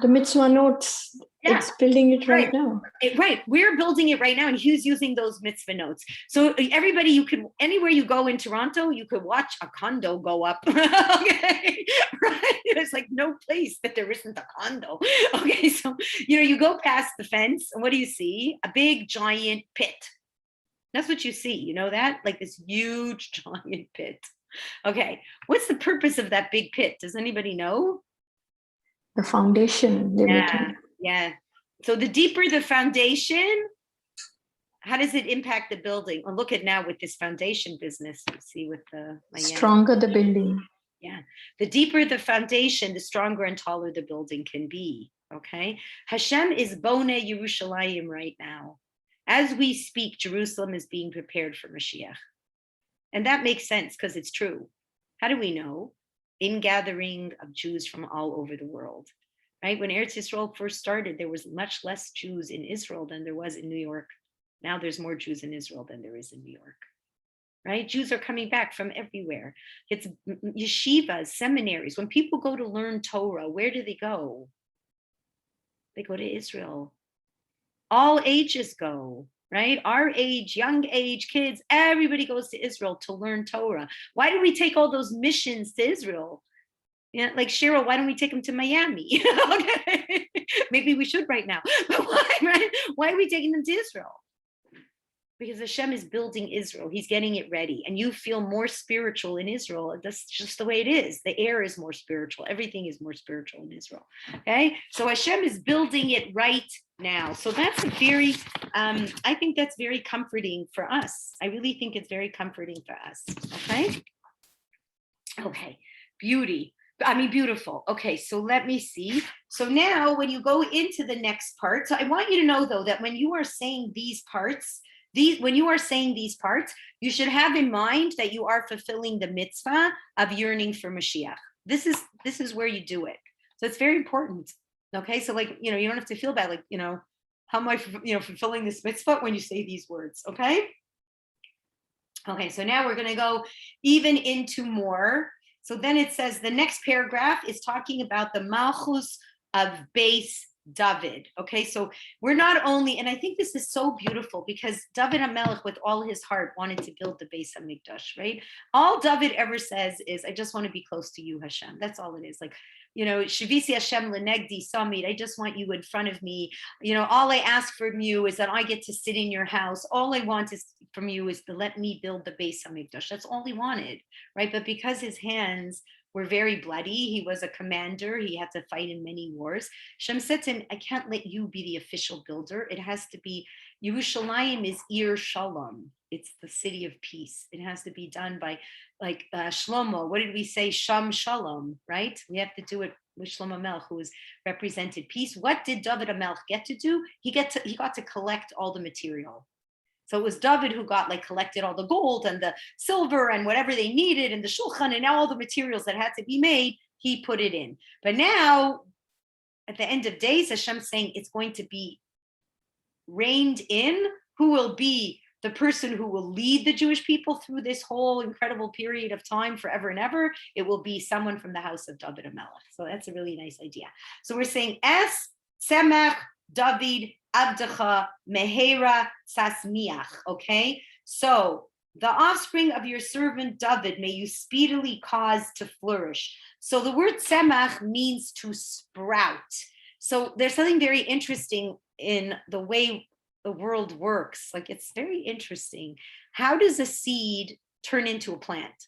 The mitzvah notes, Yeah. it's building it right Right. now. Right, we're building it right now, and he's using those mitzvah notes. So everybody, you could anywhere you go in Toronto, you could watch a condo go up. Okay, right? There's like no place that there isn't a condo. Okay, so you go past the fence, and what do you see? A big giant pit. That's what you see. You know that, like this huge giant pit. Okay, what's the purpose of that big pit? Does anybody know? The foundation they're making. Yeah. So the deeper the foundation, how does it impact the building? Well, look at now with this foundation business, you see with the Stronger the building. Yeah. The deeper the foundation, the stronger and taller the building can be. Okay. Hashem is Boneh Yerushalayim right now. As we speak, Jerusalem is being prepared for Mashiach. And that makes sense because it's true. How do we know? Ingathering of Jews from all over the world, right? When Eretz Yisrael first started, there was much less Jews in Israel than there was in New York. Now there's more Jews in Israel than there is in New York, right? Jews are coming back from everywhere. It's yeshivas, seminaries. When people go to learn Torah, where do they go? They go to Israel. All ages go. Right? Our age, young age, kids, everybody goes to Israel to learn Torah. Why do we take all those missions to Israel? Yeah, like Cheryl, why don't we take him to Miami? Okay. Maybe we should right now. But why, right? Why are we taking them to Israel? Because Hashem is building Israel. He's getting it ready. And you feel more spiritual in Israel. That's just the way it is. The air is more spiritual. Everything is more spiritual in Israel. Okay. So Hashem is building it right now. So that's a very, I think that's very comforting for us. I really think it's very comforting for us. Okay. Okay. Beautiful. Okay, so let me see. So now when you go into the next part, so I want you to know though, that when you are saying these parts, when you are saying these parts, you should have in mind that you are fulfilling the mitzvah of yearning for Mashiach. This is where you do it. So it's very important. Okay, so like, you don't have to feel bad, like, how am I, fulfilling this mitzvah when you say these words, okay? Okay, so now we're gonna go even into more. So then it says the next paragraph is talking about the Malchus of Beis David. Okay, so we're not only, and I think this is so beautiful because David HaMelech with all his heart wanted to build the Beis HaMikdash, right? All David ever says is, I just want to be close to you, Hashem. That's all it is. Like, Shavisi Hashem Lenegdi Samid, I just want you in front of me. All I ask from you is that I get to sit in your house. All I want from you is to let me build the Beis HaMikdash. That's all he wanted, right? But because his hands were very bloody, he was a commander, he had to fight in many wars. Shem said to him, I can't let you be the official builder. It has to be, Yerushalayim is Ir Shalom. It's the city of peace. It has to be done by, like Shlomo. What did we say? Sham Shalom, right? We have to do it with Shlomo Melech, who has represented peace. What did David HaMelech get to do? He got to collect all the material. So it was David who collected all the gold and the silver and whatever they needed and the shulchan and all the materials that had to be made, he put it in. But now, at the end of days, Hashem's saying it's going to be reined in. Who will be the person who will lead the Jewish people through this whole incredible period of time forever and ever? It will be someone from the house of David HaMelech. So that's a really nice idea. So we're saying Es Semech David Abdecha Mehera Sasmiach. Okay, so the offspring of your servant David, may you speedily cause to flourish. So the word semach means to sprout. So there's something very interesting in the way the world works. Like, it's very interesting. How does a seed turn into a plant?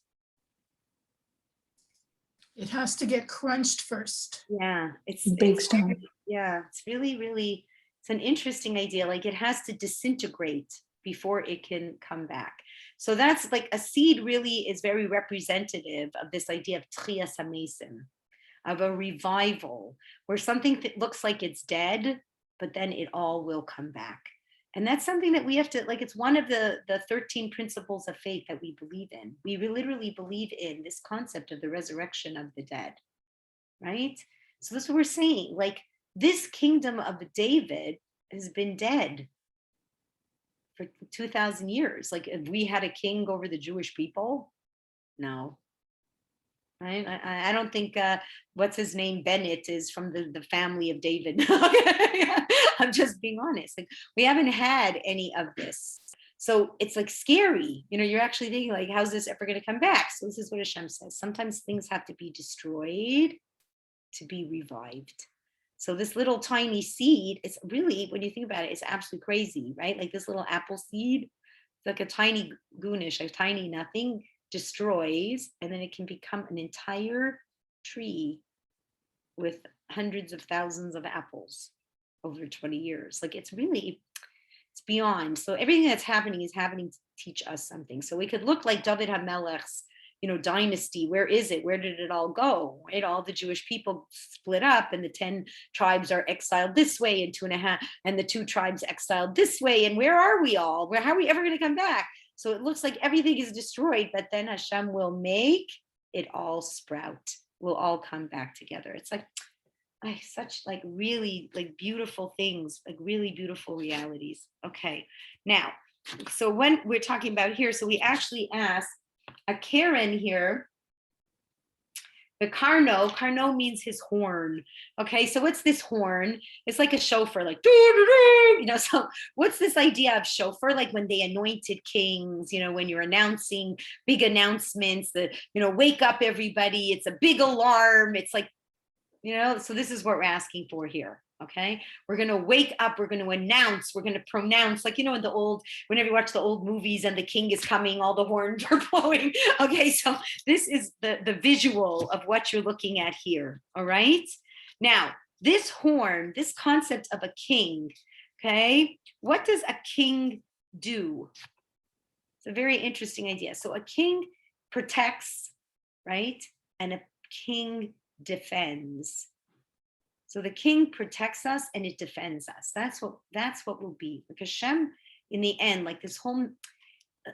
It has to get crunched first. Yeah, it's down. Yeah, it's really, really, it's an interesting idea. Like, it has to disintegrate before it can come back. So that's like, a seed really is very representative of this idea of Tchias HaMesim, of a revival, where something looks like it's dead, but then it all will come back. And that's something that we have to, like, it's one of the 13 principles of faith that we believe in. We literally believe in this concept of the resurrection of the dead, right? So that's what we're saying. Like, this kingdom of David has been dead for 2,000 years. Like, if we had a king over the Jewish people, no. Right? I don't think what's his name, Bennett, is from the family of David. I'm just being honest. Like, we haven't had any of this. So it's like scary. You're actually thinking, like, how's this ever going to come back? So this is what Hashem says. Sometimes things have to be destroyed to be revived. So this little tiny seed, it's really, when you think about it, it's absolutely crazy, right? Like, this little apple seed, it's like a tiny goonish, a tiny nothing, destroys, and then it can become an entire tree with hundreds of thousands of apples over 20 years. Like, it's beyond. So everything that's happening is happening to teach us something. So we could look like David HaMelech's, dynasty. Where is it? Where did it all go? Right? All the Jewish people split up, and the 10 tribes are exiled this way, and 2.5, and the 2 tribes exiled this way. And where are we all? How are we ever going to come back? So it looks like everything is destroyed, but then Hashem will make it all sprout. We'll all come back together. It's like, such like really like beautiful things, like really beautiful realities. Okay, now, so when we're talking about here, so we actually asked a Karen here The karno means his horn. Okay, so what's this horn? It's like a shofar, like, so what's this idea of shofar? Like when they anointed kings, when you're announcing big announcements, wake up everybody, it's a big alarm. It's like, so this is what we're asking for here. Okay, we're going to wake up, we're going to announce, we're going to pronounce, like, whenever you watch the old movies and the king is coming, all the horns are blowing. Okay, so this is the visual of what you're looking at here. All right, now this horn, this concept of a king, okay, what does a king do? It's a very interesting idea. So a king protects, right, and a king defends. So the king protects us and it defends us. That's what will be. Because Shem, in the end, like this whole,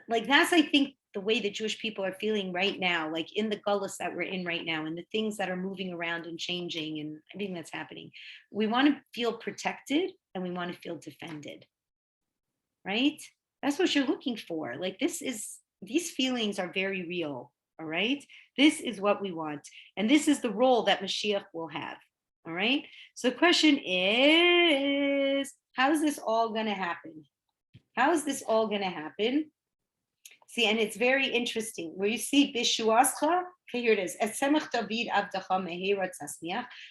like that's, I think, the way the Jewish people are feeling right now, like in the gullus that we're in right now, and the things that are moving around and changing and everything that's happening. We want to feel protected and we want to feel defended, right? That's what you're looking for. Like these feelings are very real, all right? This is what we want. And this is the role that Mashiach will have. All right. So the question is, how is this all going to happen? How is this all going to happen? See, and it's very interesting. Where you see Bishuascha, okay, here it is.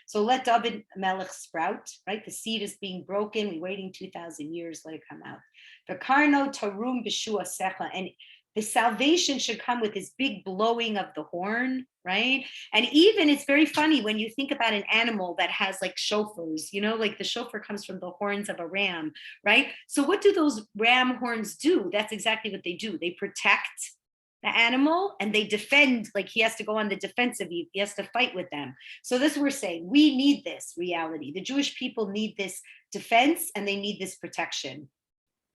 So let David Melech sprout, right? The seed is being broken. We're waiting 2,000 years, let it come out. The Karno Tarum Bishuasecha, and the salvation should come with this big blowing of the horn, right? And even it's very funny when you think about an animal that has like shofars, like the shofar comes from the horns of a ram, right? So what do those ram horns do? That's exactly what they do. They protect the animal and they defend, like he has to go on the defensive, he has to fight with them. So this we're saying, we need this reality. The Jewish people need this defense and they need this protection.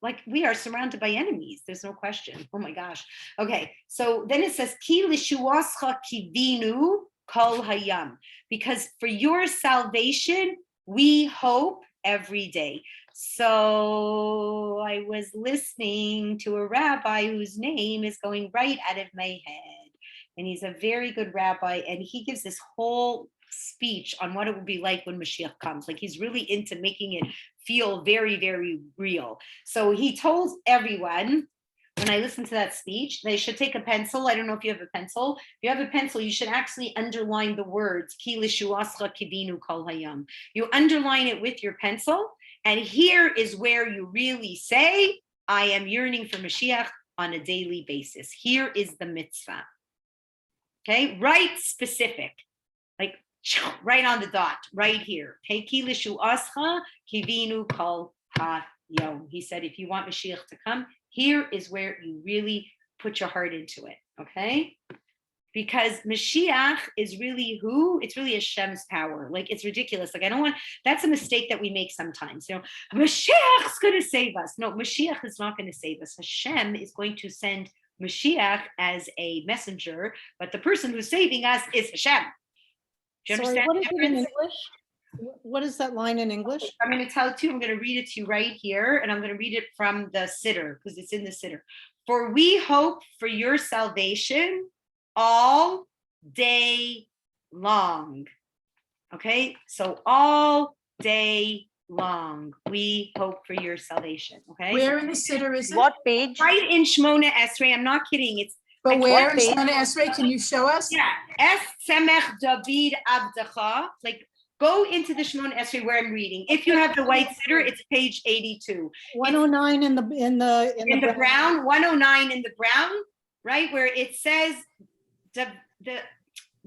Like we are surrounded by enemies. There's no question. Oh my gosh. Okay. So then it says, Ki lishuascha kivinu kol hayam. Because for your salvation, we hope every day. So I was listening to a rabbi whose name is going right out of my head. And he's a very good rabbi. And he gives this whole speech on what it will be like when Mashiach comes. Like he's really into making it feel very, very real. So he told everyone, when I listened to that speech, they should take a pencil. I don't know if you have a pencil. If you have a pencil, you should actually underline the words, Ki lishuascha kivinu kol hayam. You underline it with your pencil. And here is where you really say, I am yearning for Mashiach on a daily basis. Here is the mitzvah. Okay, right specific. Like, right on the dot, right here. Okay, Ki lishuascha kivinu kol hayom. He said, if you want Mashiach to come, here is where you really put your heart into it. Okay, because Mashiach is really who? It's really Hashem's power. Like it's ridiculous. Like I don't want. That's a mistake that we make sometimes. Mashiach's going to save us. No, Mashiach is not going to save us. Hashem is going to send Mashiach as a messenger, but the person who's saving us is Hashem. Do you understand? What is it in English? What is that line in English? I'm going to tell it to you. I'm going to read it to you right here. And I'm going to read it from the Siddur because it's in the Siddur. For we hope for your salvation all day long. Okay. So all day long, we hope for your salvation. Okay. Where in the Siddur is it? What page? Right in Shemona Esrei. I'm not kidding. It's But where in page? Shemona Esrei? Can you show us? Yeah, Es Semech David Abdecha. Like, go into the Shemona Esrei where I'm reading. If you have the white Siddur, it's page 82. 109 in the brown, 109 in the brown, right where it says the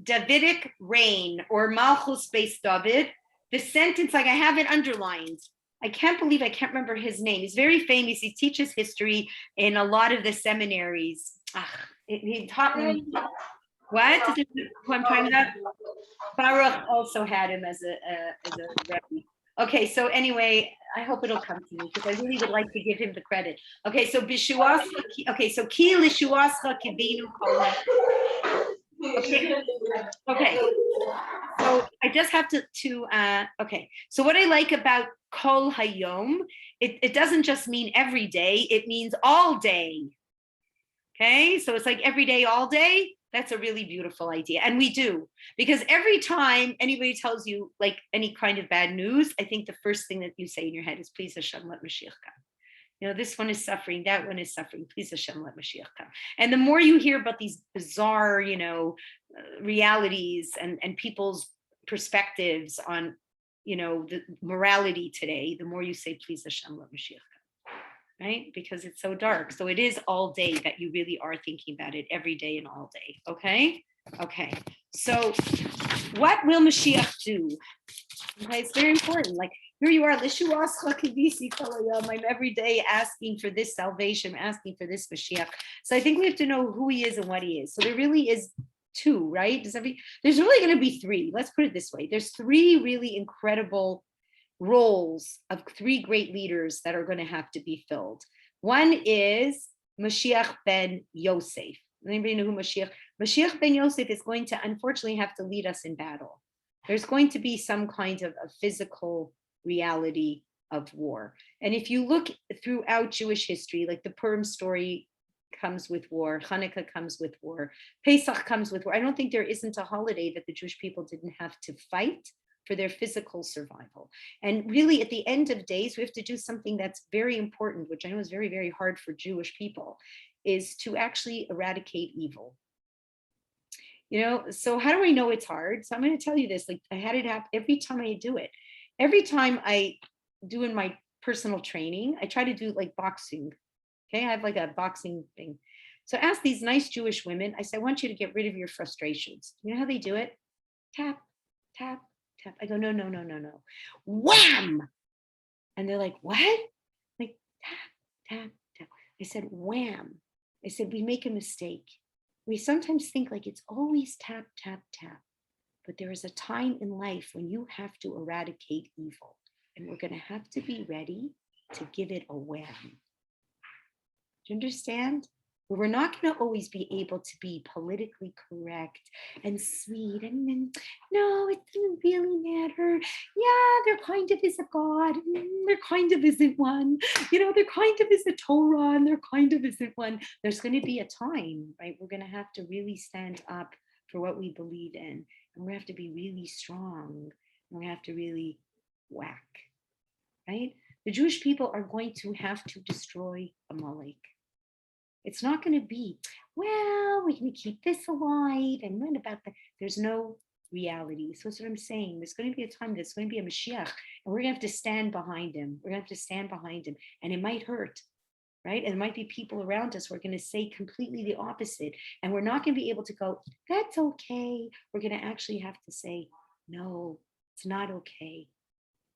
Davidic reign or Malchus Beis David. The sentence, like I have it underlined. I can't believe I can't remember his name. He's very famous. He teaches history in a lot of the seminaries. He taught me what? Who I'm talking about? Baruch also had him as a rabbi. Okay, so anyway, I hope it'll come to me because I really would like to give him the credit. Okay, so Bishuascha. Okay, so Ki lishuascha kivinu kol. Okay. So I just have to okay. So what I like about kol hayom, it doesn't just mean every day, it means all day. Okay, so it's like every day, all day. That's a really beautiful idea. And we do, because every time anybody tells you like any kind of bad news, I think the first thing that you say in your head is, please Hashem, let Mashiach come. You know, this one is suffering, that one is suffering, please Hashem, let Mashiach come. And the more you hear about these bizarre, you know, realities and people's perspectives on, you know, the morality today, the more you say, please Hashem, let Mashiach come, right? Because it's so dark. So it is all day that you really are thinking about it, every day and all day, okay? Okay, so what will Mashiach do? Okay, it's very important. Like, here you are, I'm every day asking for this salvation, asking for this Mashiach. So I think we have to know who he is and what he is. So there really is two, right? There's really going to be three. Let's put it this way. There's three really incredible roles of three great leaders that are going to have to be filled. One is Mashiach ben Yosef. Anybody know who Mashiach ben Yosef is going to unfortunately have to lead us in battle. There's going to be some kind of a physical reality of war. And if you look throughout Jewish history, like the Purim story comes with war, Hanukkah comes with war, Pesach comes with war. I don't think there isn't a holiday that the Jewish people didn't have to fight for their physical survival. And really at the end of days, we have to do something that's very important, which I know is very, very hard for Jewish people, is to actually eradicate evil. You know, so how do I know it's hard? So I'm going to tell you this, like I had it happen every time I do it. Every time I do in my personal training, I try to do like boxing. Okay, I have like a boxing thing. So I ask these nice Jewish women, I say, I want you to get rid of your frustrations. You know how they do it? Tap, tap, tap. I go, no, no, no, no, no. Wham! And they're like, what? Like, tap, tap, tap. I said, wham. I said, we make a mistake. We sometimes think like it's always tap, tap, tap. But there is a time in life when you have to eradicate evil. And we're going to have to be ready to give it a wham. Do you understand? But we're not going to always be able to be politically correct and sweet. And no, it doesn't really matter. Yeah, there kind of is a God. There kind of isn't one. You know, there kind of is a Torah and there kind of isn't one. There's going to be a time, right? We're going to have to really stand up for what we believe in. And we have to be really strong. And we have to really whack, right? The Jewish people are going to have to destroy Amalek. It's not going to be, well, we're going to keep this alive. And what about that? There's no reality. So that's what I'm saying. There's going to be a time that's going to be a Mashiach. And we're going to have to stand behind him. We're going to have to stand behind him. And it might hurt. Right? And there might be people around us who are going to say completely the opposite. And we're not going to be able to go, that's okay. We're going to actually have to say, no, it's not okay.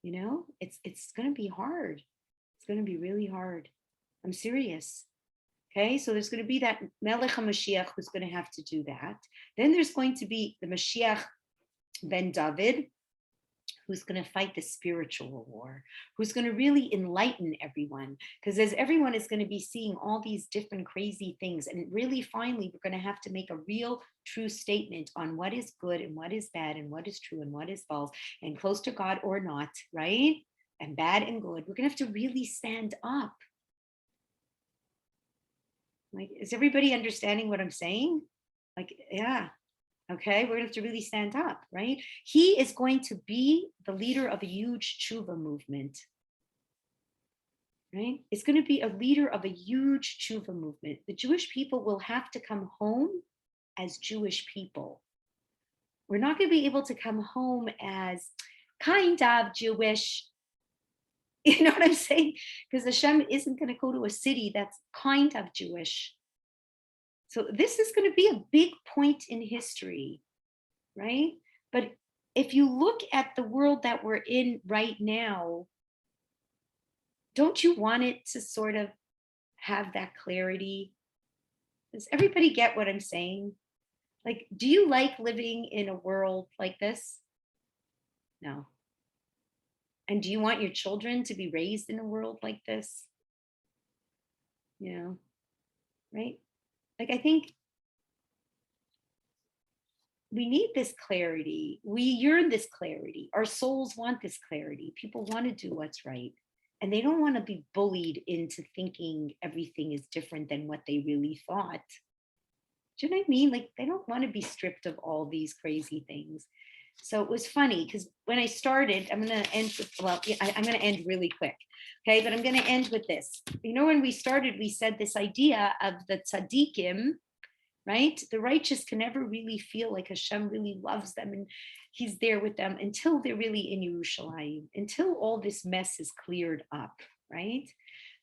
You know, it's going to be hard. It's going to be really hard. I'm serious. Okay, so there's going to be that Melech HaMashiach who's going to have to do that. Then there's going to be the Mashiach ben David, who's going to fight the spiritual war, who's going to really enlighten everyone. Because as everyone is going to be seeing all these different crazy things, and really finally, we're going to have to make a real true statement on what is good and what is bad and what is true and what is false and close to God or not, right? And bad and good. We're going to have to really stand up. Like, is everybody understanding what I'm saying? Like, yeah. Okay, we're going to have to really stand up, right? He is going to be the leader of a huge tshuva movement, right? It's going to be a leader of a huge tshuva movement. The Jewish people will have to come home as Jewish people. We're not going to be able to come home as kind of Jewish. You know what I'm saying? Because Hashem isn't going to go to a city that's kind of Jewish. So this is going to be a big point in history, right? But if you look at the world that we're in right now, don't you want it to sort of have that clarity? Does everybody get what I'm saying? Like, do you like living in a world like this? No. And do you want your children to be raised in a world like this? You know, right? Like, I think we need this clarity. We yearn this clarity. Our souls want this clarity. People want to do what's right. And they don't want to be bullied into thinking everything is different than what they really thought. Do you know what I mean? Like, they don't want to be stripped of all these crazy things. So it was funny because when I started, I'm going to end with, well, I'm going to end really quick. Okay, but I'm going to end with this. You know, when we started, we said this idea of the tzaddikim, right? The righteous can never really feel like Hashem really loves them and he's there with them until they're really in Yerushalayim, until all this mess is cleared up, right?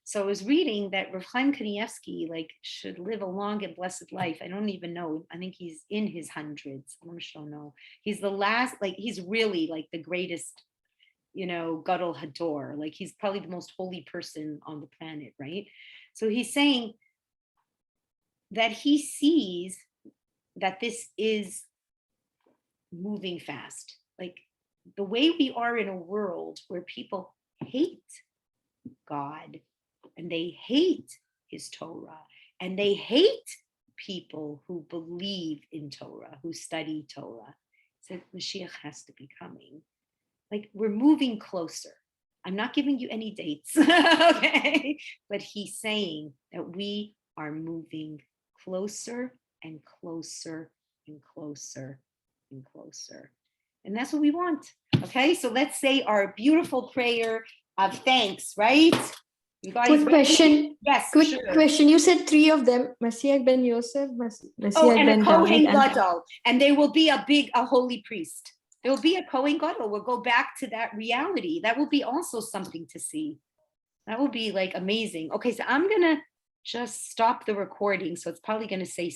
So I was reading that Rav Chaim Kanievsky like should live a long and blessed life. I don't even know. I think he's in his hundreds. I don't know. He's the last, like he's really like the greatest, you know, Gadol Hador. Like he's probably the most holy person on the planet, right? So he's saying that he sees that this is moving fast. Like the way we are in a world where people hate God and they hate his Torah and they hate people who believe in Torah, who study Torah. So Mashiach has to be coming. Like we're moving closer. I'm not giving you any dates, okay? But he's saying that we are moving closer and closer and closer and closer. And that's what we want, okay? So let's say our beautiful prayer of thanks, right? You guys Quick question. Yes, Quick sure. question. You said 3 of them: Mashiach ben Yosef, Mashiach Oh, and ben a Kohen David, and Gadol. And there will be a holy priest. There will be a Kohen Gadol. We'll go back to that reality. That will be also something to see. That will be like amazing. Okay, so I'm gonna just stop the recording. So it's probably gonna say